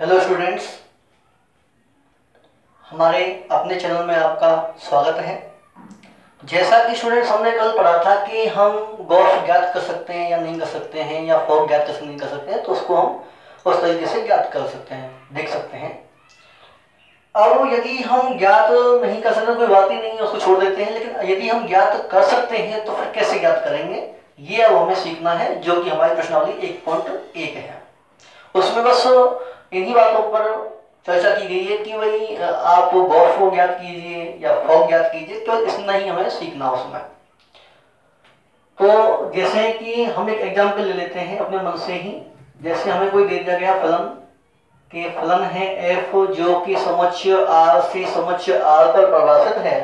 Hello students, हमारे अपने channel में आपका स्वागत है। जैसा कि स्टूडेंट्स हमने कल पढ़ा था कि हम गॉस ज्ञात कर सकते हैं या नहीं कर सकते हैं, या फॉग ज्ञात कर सकते नहीं कर सकते हैं, तो उसको हम उस तरीके से ज्ञात कर सकते हैं, देख सकते हैं। अब यदि हम ज्ञात नहीं कर सकते कोई बात ही नहीं है, उसको छोड़ देते हैं। लेकिन यदि हम ज्ञात कर सकते हैं तो फिर कैसे ज्ञात करेंगे, ये अब हमें सीखना है, जो कि हमारी प्रश्नावली 1.1 है। उसमें बस इन्हीं बातों पर चर्चा की गई है कि भाई आप गॉस को ज्ञात कीजिए या फॉग ज्ञात कीजिए, तो इतना ही हमें सीखना उसमें। तो जैसे कि हम एक एग्जाम्पल ले लेते हैं अपने मन से ही। जैसे हमें कोई दे दिया गया फलन कि फलन है एफ, जो कि समोच्च आर से समोच्च आर पर परिभाषित है,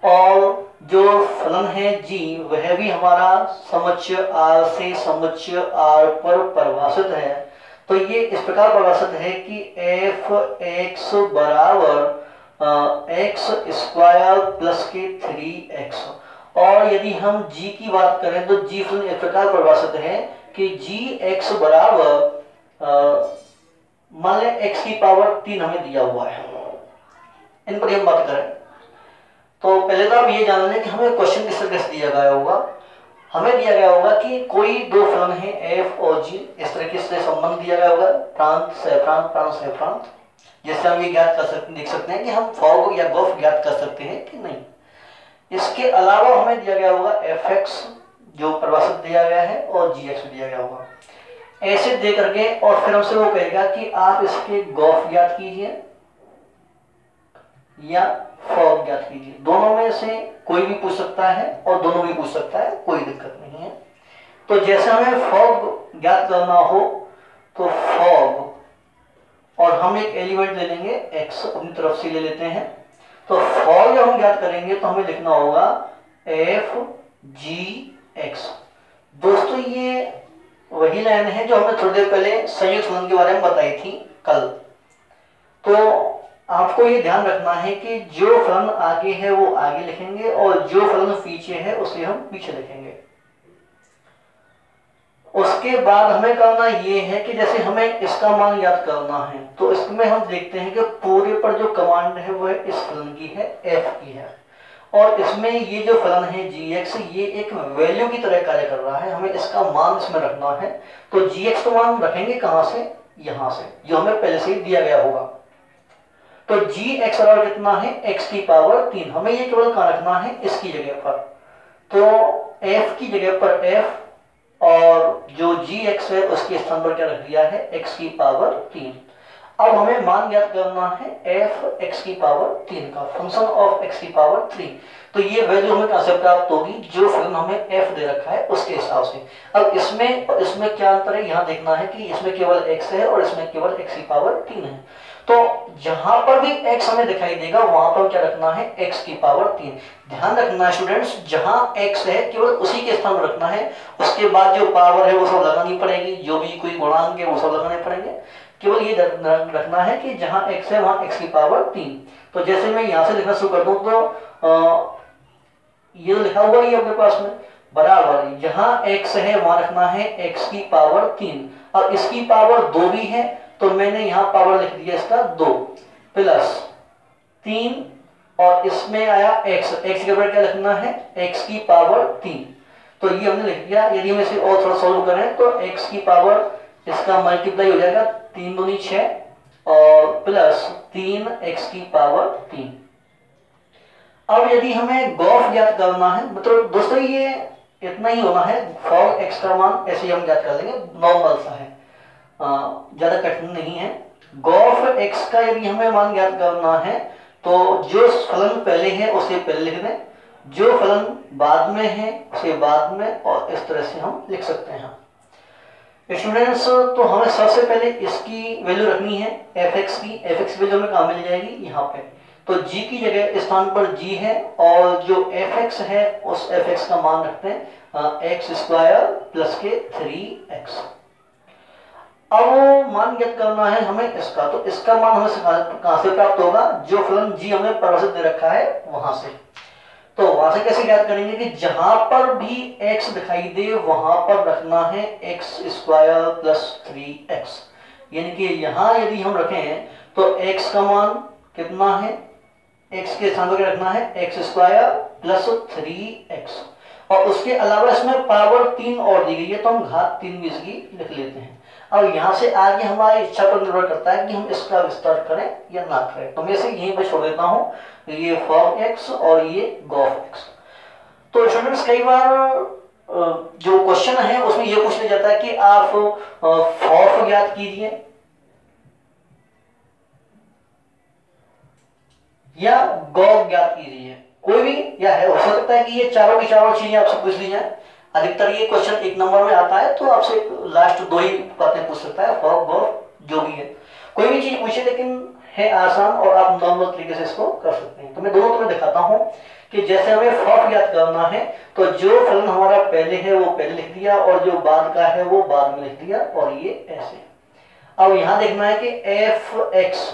और जो फलन है जी वह भी हमारा समोच्च आर से समोच्च आर पर परिभाषित है। तो ये इस प्रकार परिभाषित है कि एफ एक्स बराबर एक्स स्क्वायर प्लस के 3x। और यदि हम g की बात करें तो g फलन इस प्रकार परिभाषित है कि g x बराबर मान लें x की पावर 3 हमें दिया हुआ है। इन पर हम बात करें तो पहले तो आप ये जान लें कि हमें क्वेश्चन किस तरह से दिया गया होगा। हमें दिया गया होगा कि कोई दो फलन है एफ और जी, इस तरीके से संबंध दिया गया होगा प्रांत से प्रांत, प्रांत से प्रांत। जैसे हम ये ज्ञात कर सकते देख सकते हैं कि हम फॉग या गॉफ ज्ञात कर सकते हैं कि नहीं। इसके अलावा हमें दिया गया होगा एफ एक्स जो परिभाषित दिया गया है, और जी एक्स दिया गया होगा। ऐसे दे करके और फिर हमसे वो कहेगा कि आप इसके गॉफ ज्ञात कीजिए या फॉग ज्ञात कीजिए। दोनों में से कोई भी पूछ सकता है और दोनों भी पूछ सकता है, कोई दिक्कत नहीं है। तो जैसे हमें फॉग ज्ञात करना हो तो फॉग, और हम एक एलिमेंट ले लेंगे x, अपनी तरफ से ले लेते हैं। तो फॉग जब हम ज्ञात करेंगे तो हमें लिखना होगा एफ जी एक्स। दोस्तों ये वही लाइन है जो हमने थोड़ी देर पहले संयुक्त फलन के बारे में बताई थी कल। तो आपको ये ध्यान रखना है कि जो फलन आगे है वो आगे लिखेंगे और जो फलन पीछे है उसे हम पीछे लिखेंगे। उसके बाद हमें करना ये है कि जैसे हमें इसका मान याद करना है तो इसमें हम देखते हैं कि पूरे पर जो कमांड है वह इस फलन की है, f की है। और इसमें ये जो फलन है gx, ये एक वैल्यू की तरह कार्य कर रहा है। हमें इसका मान इसमें रखना है। तो gx का मान रखेंगे कहां से, यहां से, जो हमें पहले से ही दिया गया होगा। तो gx बराबर कितना है, x की पावर 3। हमें ये केवल कहां रखना है, इसकी जगह पर। तो f की जगह पर f, और जो gx है उसके स्थान पर क्या रख दिया है, x की पावर 3। अब हमें मान ज्ञात करना है f x की पावर 3 का, फंक्शन ऑफ x की पावर 3। तो ये वैल्यू हमें कहां से प्राप्त होगी, जो फलन हमें f दे रखा है उसके हिसाब से। अब इसमें क्या अंतर है, यहां देखना है कि इसमें केवल x है और इसमें केवल x की पावर 3 है। तो जहां पर भी x हमें दिखाई देगा वहां पर क्या रखना है, x की पावर 3। ध्यान रखना है स्टूडेंट्स, जहां x है केवल उसी के स्थान पर रखना है। उसके बाद जो पावर है वो सब लगानी पड़ेगी, जो भी कोई गुणांक है वो सब लगाने पड़ेंगे। केवल ये रखना है कि जहां x है वहां x की पावर 3। तो जैसे मैं यहां से लिखना शुरू कर दूं तो ये लिखा हुआ है अपने पास में, बराबर जहां x है वहां रखना है x की पावर 3। अब इसकी पावर 2 भी है तो मैंने यहां पावर लिख दिया इसका 2 प्लस 3, और इसमें आया x के ऊपर क्या लिखना है, x की पावर 3। तो ये हमने लिख दिया। यदि हम इसे और थोड़ा सॉल्व करें तो x की पावर इसका मल्टीप्लाई हो जाएगा 3 दूनी 6 और प्लस 3x की पावर 3। अब यदि हमें गॉफ ज्ञात करना है, मतलब दोस्तों ये इतना ही होना है। फॉग x का मान ऐसे ही हम ज्ञात कर लेंगे, नॉर्मल सा है, ज्यादा कठिन नहीं है। गॉफ x का यदि हमें मान ज्ञात करना है तो जो फलन पहले है उसे पहले लिख दें, जो फलन बाद में है उसे बाद में, और इस तरह से हम लिख सकते हैं स्टूडेंट्स। तो हमें सबसे पहले इसकी वैल्यू रखनी है fx की। fx वैल्यू हमें कहां मिल जाएगी, यहाँ पे। तो g की जगह स्थान पर g है, और जो fx है उस fx का मान रखते हैं x स्क्वायर प्लस के 3x। अब मान ज्ञात करना है हमें इसका, तो इसका मान हमें कहां से प्राप्त होगा, जो फलन g हमें परिभाषित दे रखा है वहां से। तो वहां से कैसे ज्ञात करेंगे कि जहां पर भी x दिखाई दे वहां पर रखना है x स्क्वायर प्लस 3x। यानी कि यहाँ यदि हम रखें तो x का मान कितना है, x के स्थान पर क्या रखना है, एक्स स्क्वायर प्लस 3x, और उसके अलावा इसमें पावर 3 और दी गई है तो हम घात 3 भी इसकी लिख लेते हैं। अब यहाँ से आगे हमारी इच्छा पर निर्भर करता है कि हम इसका विस्तार करें या ना करें, तो मैं इसे यहीं पर छोड़ देता हूँ, ये फॉर्म x और ये गॉफ x। तो स्टूडेंट्स कई बार जो क्वेश्चन है उसमें ये पूछ लिया जाता है कि आप फॉफ ज्ञात कीजिए या गॉफ ज्ञात कीजिए, कोई भी या है, हो सकता है कि ये चारों की चारों चीजें आपसे पूछ ली जाए। अधिकतर ये क्वेश्चन 1 नंबर में आता है तो आपसे लास्ट 2 ही बातें पूछ सकता है, फॉफ गॉफ जो भी है, कोई भी चीज पूछे, लेकिन है आसान और आप नॉर्मल तरीके से इसको कर सकते हैं। तो मैं दोनों तुम्हें दिखाता हूं कि जैसे हमें फॉफ याद करना है तो जो फलन हमारा पहले है वो पहले लिख दिया और जो बाद का है वो बाद में लिख दिया, और ये ऐसे। अब यहां देखना है कि एफ एक्स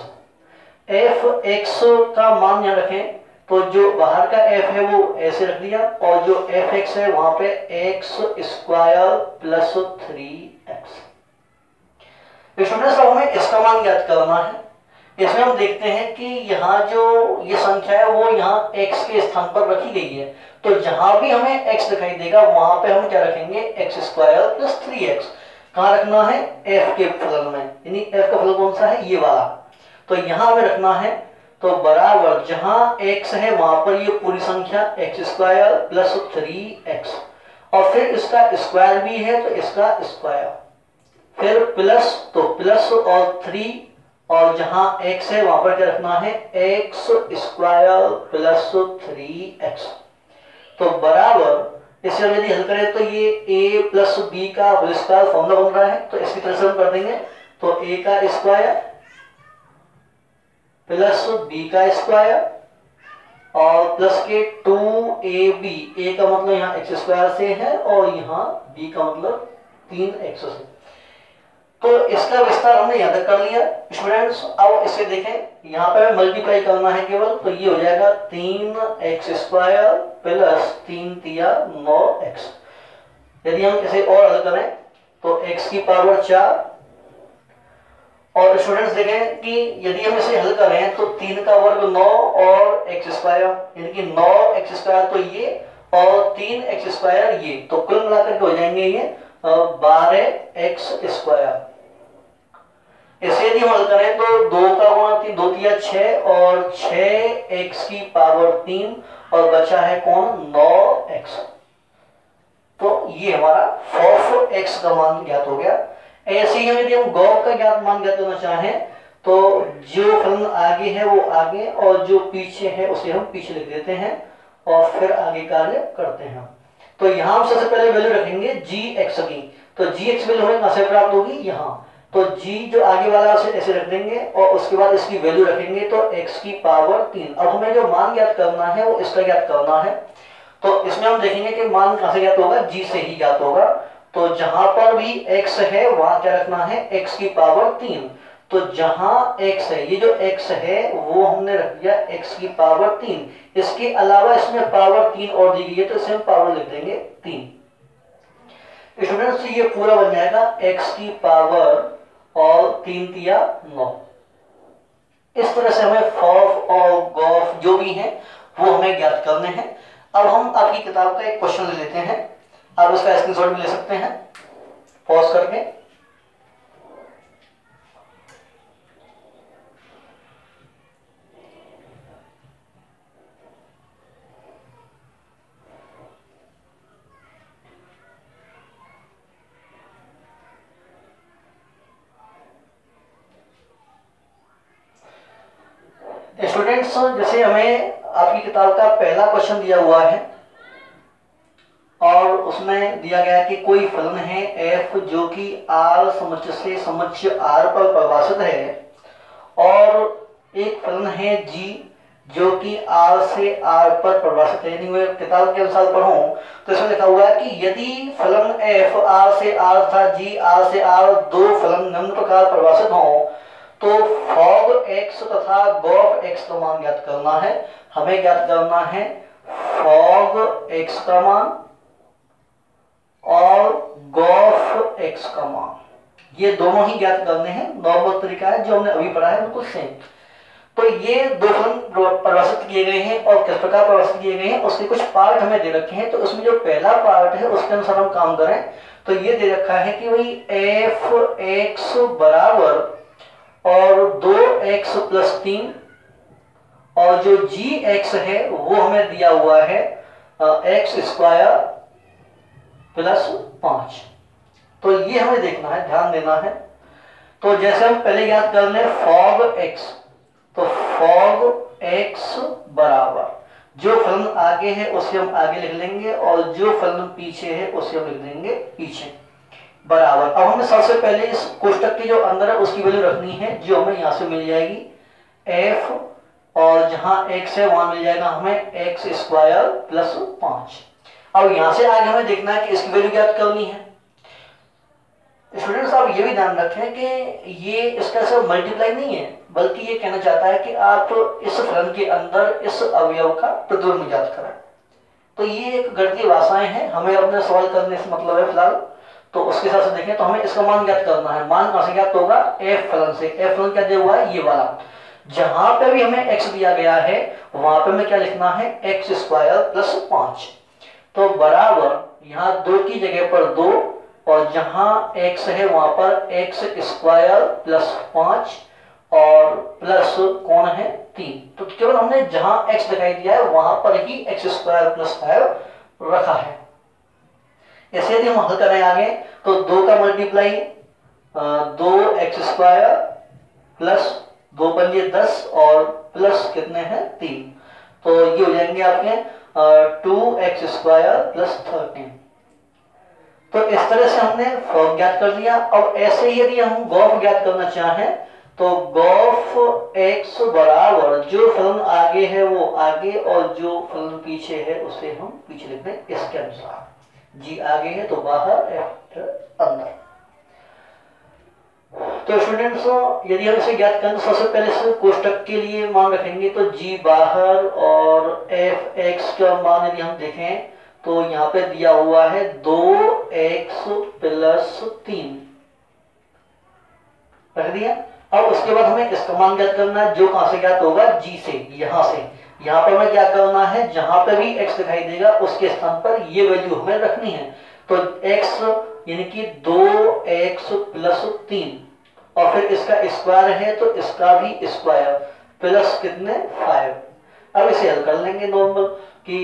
का मान यहां रखें, तो जो बाहर का f है वो ऐसे रख दिया, और जो एफ एक्स है वहां पे x square plus 3x। Students अब हमें इसका मान ज्ञात करना है। इसमें हम देखते हैं कि यहाँ जो ये संख्या है वो यहाँ x के स्थान पर रखी गई है, तो जहां भी हमें x दिखाई देगा वहां पे हम क्या रखेंगे, एक्स स्क्वायर प्लस 3x। कहाँ रखना है, f के फलन में, यानी f का फलन कौन सा है, ये वाला, तो यहां हमें रखना है। तो बराबर जहां x है वहां पर ये पूरी संख्या एक्स स्क्वायर प्लस 3x, और फिर इसका स्क्वायर भी है तो इसका स्क्वायर, फिर प्लस, तो प्लस और 3, और जहां x है वहां पर क्या रखना है, एक्स स्क्वायर प्लस 3x। तो बराबर इसे हम यदि हल करें तो ये a प्लस बी का होल स्क्वायर फॉर्मूला बन रहा है, तो इसकी तरह से हम कर देंगे, तो a का स्क्वायर प्लस बी का स्क्वायर और प्लस के 2ab, a का मतलब यहाँ एक्स स्क्वायर से है और यहाँ b का मतलब 3x से। तो इसका विस्तार हमने यहाँ तक कर लिया स्टूडेंट्स। अब इसे देखें, यहाँ पे मल्टीप्लाई करना है केवल, तो ये हो जाएगा 3x स्क्वायर प्लस 3 तिया 9x। यदि हम इसे और हल करें तो x की पावर 4, और स्टूडेंट्स देखें कि यदि हम इसे हल करें तो 3 का वर्ग 9 और x स्क्वायर, यानी कि 9x स्क्वायर तो ये और 3x स्क्वायर ये, तो कुल मिलाकर के हो जाएंगे ये 12x स्क्वायर। इसे यदि हम हल करें तो 2 का गुणा 3, 2 तिया 6 और 6x की पावर 3, और बचा है कौन, 9x। तो ये हमारा फॉफ x का मान ज्ञात हो गया। ऐसे ही यदि हम गॉफ का ज्ञात मान ज्ञात करना चाहें तो जो फलन आगे है वो आगे और जो पीछे है उसे हम पीछे लिख देते हैं और फिर आगे कार्य करते हैं। तो यहाँ हम सबसे पहले वैल्यू रखेंगे gx की, तो gx वैल्यू हमें कहां से प्राप्त होगी, यहाँ, तो g जो आगे वाला उसे ऐसे रख देंगे और उसके बाद इसकी वैल्यू रखेंगे तो x की पावर 3। अब हमें जो मान ज्ञात करना है वो इसका ज्ञात करना है, तो इसमें हम देखेंगे कि मान कहां से ज्ञात होगा, g से ही ज्ञात होगा। तो जहां पर भी x है वहां क्या रखना है, x की पावर 3, तो जहां x है, ये जो x है वो हमने रख दिया x की पावर 3, इसके अलावा इसमें पावर 3 और दी गई है तो इसे हम पावर लिख देंगे 3। स्टूडेंट्स ये पूरा बन जाएगा x की पावर और 3 तिया 9। इस तरह से हमें फॉफ और गॉफ जो भी है वो हमें ज्ञात करने हैं। अब हम आपकी किताब का एक क्वेश्चन ले लेते हैं, आप उसका स्क्रीनशॉट भी ले सकते हैं पॉज करके। स्टूडेंट्स जैसे हमें आपकी किताब का पहला क्वेश्चन दिया हुआ है और उसमें दिया गया कि कोई फलन है f जो कि r समुच्चय से समुच्चय r पर परिभाषित है, और एक फलन है g जो कि r से r पर परिभाषित है। यानी मैं किताब के अनुसार पढ़ूं तो इसमें लिखा हुआ है कि यदि फलन f r से r तथा g r से r दो फलन निम्न प्रकार परिभाषित हों तो फॉग x तथा गॉफ x का मान ज्ञात करना है। हमें ज्ञात करना है फॉग x का मान और गॉफ x का मान। ये दोनों ही ज्ञात करने हैं। नॉर्मल तरीका है जो हमने अभी पढ़ा है बिल्कुल सेम। तो ये दो फलन परिभाषित किए गए हैं और किस प्रकार परिभाषित किए गए हैं उसके कुछ पार्ट हमें दे रखे हैं। तो उसमें जो पहला पार्ट है उसके अनुसार हम काम करें तो ये दे रखा है कि भाई एफ एक्स बराबर और 2x + 3 और जो जी एक्स है वो हमें दिया हुआ है x² + 5। तो ये हमें देखना है, ध्यान देना है। तो जैसे हम पहले याद कर लें fog x, तो fog x बराबर जो फलन आगे है उसे हम आगे लिख लेंगे और जो फलन पीछे है उसे हम लिख देंगे पीछे, बराबर। अब हमें सबसे पहले इस कोष्टक के जो अंदर है उसकी वैल्यू रखनी है जो हमें यहां से मिल जाएगी f, और जहां x है वहां मिल जाएगा हमें x² + 5। अब यहां से आगे हमें देखना है कि इसकी वैल्यू ज्ञात करनी है। स्टूडेंट्स आप ये भी ध्यान रखें कि ये इसका सिर्फ मल्टीप्लाई नहीं है, बल्कि ये कहना चाहता है कि आप इस फलन के अंदर इस अवयव का प्रतिलोम ज्ञात करें। तो ये एक गणितीय भाषाएं हैं, हमें अपने सवाल करने से मतलब है फिलहाल। तो उसके हिसाब से देखें तो हमें इसका मान ज्ञात करना है। मान कहां से ज्ञात होगा? एफ फलन से। एफ फलन क्या दिया हुआ है? ये वाला। जहां पे भी हमें x दिया गया है वहां पे हमें क्या लिखना है? x² + 5। तो बराबर यहाँ 2 की जगह पर 2 और जहां x है वहां पर x² + 5 और प्लस कौन है? 3। तो केवल हमने जहां x दिखाई दिया है वहां पर ही x² + 5 रखा है। ऐसे यदि हम हल करें आगे तो 2 का मल्टीप्लाई 2x² + 2 पंजे 10 और प्लस कितने हैं? 3। तो ये हो जाएंगे आपके 2x² + 13। तो इस तरह से हमने फॉग ज्ञात कर लिया। अब ऐसे ही यदि हम गॉफ ज्ञात करना चाहें तो गॉफ x बराबर जो फलन आगे है वो आगे और जो फलन पीछे है उसे हम पीछे लिख दें इसके अनुसार। जी आगे है तो बाहर, f अंदर। तो स्टूडेंट्स यदि हम इसे ज्ञात करें तो सबसे पहले से कोष्टक के लिए मान रखेंगे तो g बाहर और f(x) का मान यदि हम देखें तो यहाँ पे दिया हुआ है 2x + 3 रख दिया। अब उसके बाद हमें इसका मान ज्ञात करना है जो कहां से ज्ञात होगा? g से, यहां से। यहां पर हमें क्या करना है? जहां पे भी x दिखाई देगा उसके स्थान पर ये वैल्यू हमें रखनी है। तो x यानी कि 2x + 3 और फिर इसका स्क्वायर है तो इसका भी स्क्वायर प्लस कितने? 5। अब इसे हल कर लेंगे नॉर्मल कि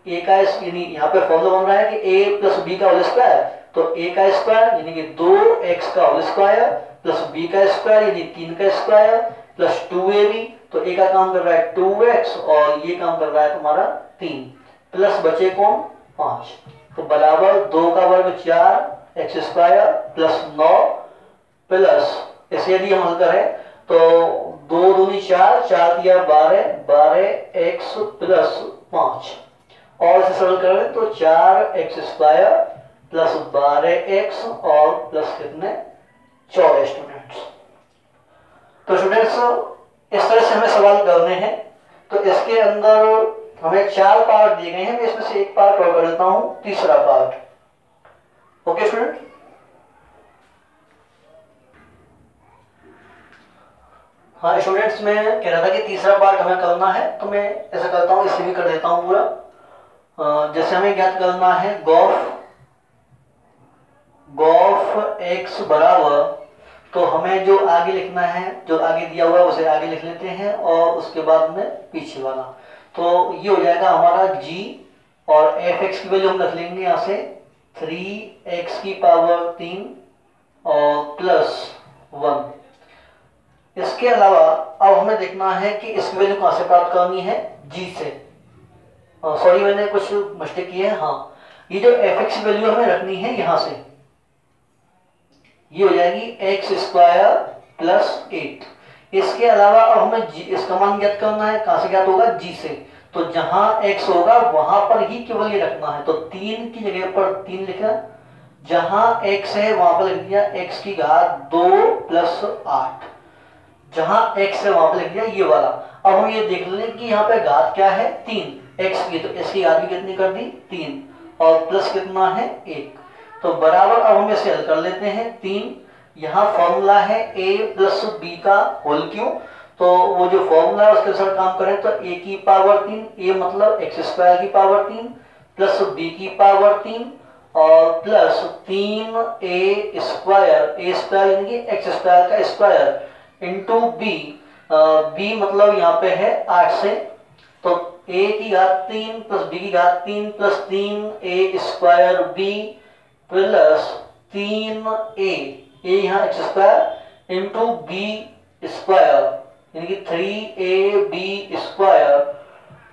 a का यानी यहाँ पे फॉर्मूला बन रहा है कि a + b का होल स्क्वायर। तो a का स्क्वायर यानी कि 2x का होल स्क्वायर प्लस b का स्क्वायर यानी 3 का स्क्वायर प्लस 2ab। तो a का काम कर रहा है 2x और ये काम कर रहा है तुम्हारा 3 प्लस बचे कौन? 5। तो बराबर 2 का वर्ग 4x² + 9 प्लस इसे यदि हम हल करें तो 2 दूनी 4, 4 दिया 12, 12x + 5 और इसे सरल करें तो 4x² + 12x और प्लस कितने? 14 स्टूडेंट्स। तो स्टूडेंट्स इस तरह से हमें सवाल करने हैं। तो इसके अंदर हमें 4 पार्ट दिए गए हैं, मैं इसमें से एक पार्ट और कर देता हूं, तीसरा पार्ट। Okay student? हाँ स्टूडेंट्स, मैं कह रहा था कि तीसरा पार्ट हमें करना है तो मैं ऐसा करता हूँ, इसे भी कर देता हूँ पूरा। जैसे हमें ज्ञात करना है गॉफ x बराबर, तो हमें जो आगे लिखना है, जो आगे दिया हुआ है उसे आगे लिख लेते हैं और उसके बाद में पीछे वाला। तो ये हो जाएगा हमारा g और f(x) की वैल्यू हम रख लेंगे यहाँ से 3x³ और प्लस 1। इसके अलावा अब हमें देखना है कि इसकी वैल्यू कहां से प्राप्त करनी है? g से। सॉरी मैंने कुछ मिस्टेक की है। हाँ, ये जो f(x) की वैल्यू हमें रखनी है यहां से, ये हो जाएगी x² + 8। इसके अलावा अब हमें इसका मान ज्ञात करना है। कहां से ज्ञात होगा? g से। तो जहां x होगा वहां पर ही केवल ये रखना है। तो 3 की जगह पर 3 लिखा, जहां x है वहां पर लिख दिया x⁻2 + 8। जहां x है वहां पर लिख दिया ये वाला। अब हम ये देख लें कि यहाँ पे घात क्या है? 3 x की, तो इसकी घात भी कितनी कर दी? 3 और प्लस कितना है? 1। तो बराबर अब हम इसे हल कर लेते हैं। 3 यहाँ फॉर्मूला है a प्लस बी का होल क्यूब, तो वो जो फॉर्मूला है उसके अनुसार काम करें तो a की पावर 3, a मतलब एक्स स्क्वायर की पावर 3 प्लस b की पावर 3 और plus 3a square, a square यानी कि एक्स स्क्वायर का स्क्वायर इंटू b, b मतलब यहाँ पे है 8 से, तो a की घात 3 प्लस b की घात 3 plus 3a square b plus 3a, a यहाँ x square into b square यानी कि 3ab स्क्वायर,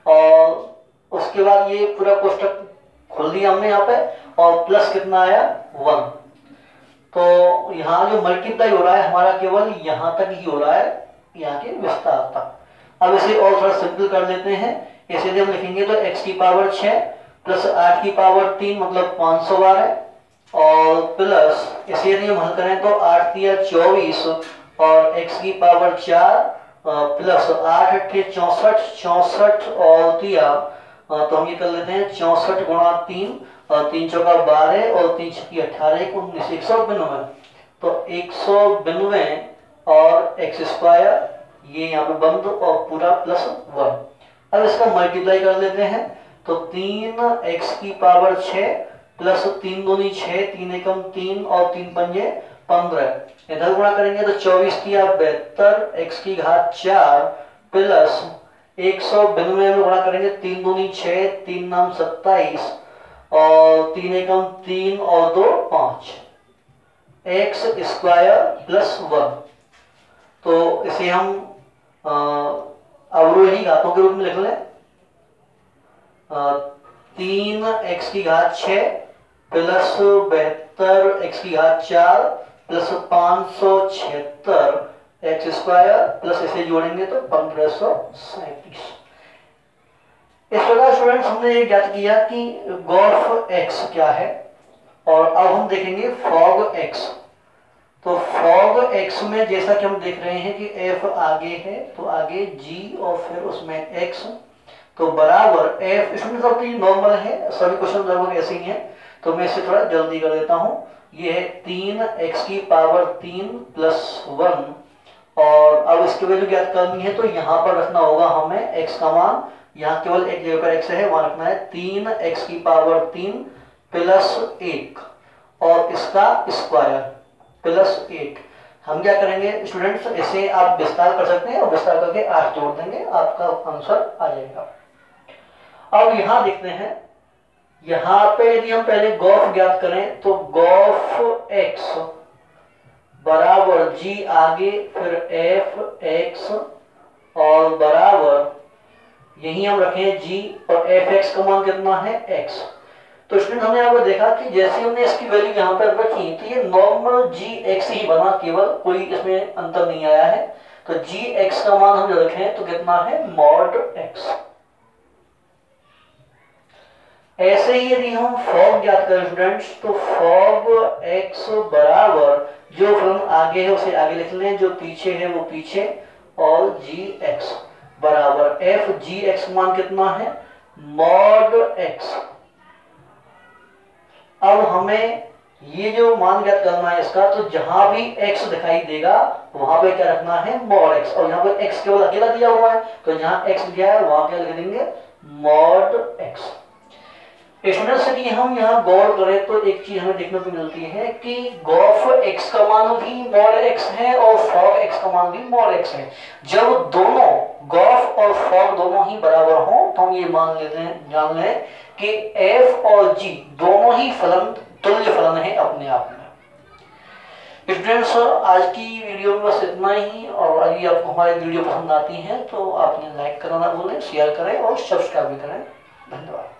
और उसके बाद ये पूरा कोष्टक खोल दिया हमने यहाँ पे, और प्लस कितना आया 1। तो यहाँ जो मल्टीप्लाई हो रहा है हमारा केवल यहाँ तक ही हो रहा है, यहाँ के विस्तार तक। अब इसे और थोड़ा सिंपल कर लेते हैं, इसे हम लिखेंगे तो x की पावर 6 प्लस 8 की पावर 3 मतलब 500 बार है, और प्लस इसे यदि हम हल करें तो 8 दिया 24 और x की पावर 4 प्लस 8 अट्ठे 64, 64 और दिया तो हम ये कर लेते हैं 64 गुणा 3 और 3 चौका 12 और 3 छक्की 18 19, 192, तो 192 और एक्स स्क्वायर ये यहाँ पे बंद और पूरा प्लस 1। अब इसका मल्टीप्लाई कर लेते हैं तो 3x की पावर 6 प्लस 3 दूनी 6, 3 एकम 3 और 3 पंजे 15, इधर गुणा करेंगे तो 24 किया 72, x की घात 4 प्लस 192 में गुणा करेंगे 3 दूनी 6, 3 नाम 27 और 3 एकम 3 और 2 5, एक्स स्क्वायर प्लस 1। तो इसे हम अवरोही घातों के रूप में लिख लें, 3x की घात 6 प्लस 72 x की घात 4 प्लस 576 एक्स स्क्वायर प्लस इसे जोड़ेंगे तो 1537। इस प्रकार स्टूडेंट्स हमने ये ज्ञात किया कि गॉफ x क्या है, और अब हम देखेंगे फॉग x। तो फॉग x में जैसा कि हम देख रहे हैं कि f आगे है तो आगे g और फिर उसमें x, तो बराबर f, इसमें सब नॉर्मल है, सभी क्वेश्चन लगभग ऐसे ही हैं, तो मैं इसे थोड़ा जल्दी कर देता हूं। ये है 3x की पावर 3 प्लस 1, और अब इसकी वैल्यू ज्ञात करनी है तो यहाँ पर रखना होगा हमें x का मान, यहाँ केवल एक जगह पर x है, वहां रखना है 3x की पावर 3 प्लस 1 और इसका स्क्वायर प्लस 8। हम क्या करेंगे स्टूडेंट्स, इसे आप विस्तार कर सकते हैं और विस्तार करके 8 जोड़ देंगे, आपका आंसर आ जाएगा। अब यहाँ देखते हैं, यहाँ पे यदि हम पहले गॉफ ज्ञात करें तो गॉफ x बराबर g आगे फिर f x और बराबर यही हम रखें g और f x का मान कितना है x। तो स्टूडेंट हमने यहाँ पर देखा कि जैसे हमने इसकी वैल्यू यहाँ पर रखी तो ये नॉर्मल g x ही बना, केवल कोई इसमें अंतर नहीं आया है। तो g x का मान हम रखें तो कितना है मॉड x। ऐसे ही यदि हम फॉग ज्ञात करें स्टूडेंट्स तो फॉग x बराबर जो फलन आगे है उसे आगे लिख लें, जो पीछे है वो पीछे, और gx बराबर f gx मान कितना है मॉड x। अब हमें ये जो मान ज्ञात करना है इसका, तो जहां भी x दिखाई देगा वहां पे क्या रखना है मॉड x, और यहाँ पे x केवल अकेला दिया हुआ है तो जहां x दिया है वहां क्या लिख देंगे मॉड x। स्टूडेंट्स यदि हम यहाँ गौर करें तो एक चीज हमें देखने को मिलती है कि गॉफ x का मान भी मॉड x है और फॉग x का मान भी मॉड x है। जब दोनों गॉफ और फॉग दोनों ही बराबर हों तो हम ये मान लेते हैं, जान लें कि f और g दोनों ही फलन तुल्य फलन है अपने आप में। स्टूडेंट्स आज की वीडियो में बस इतना ही, और यदि आपको हमारी वीडियो पसंद आती है तो आपने लाइक करना ना भूलें, शेयर करें और सब्सक्राइब भी करें। धन्यवाद।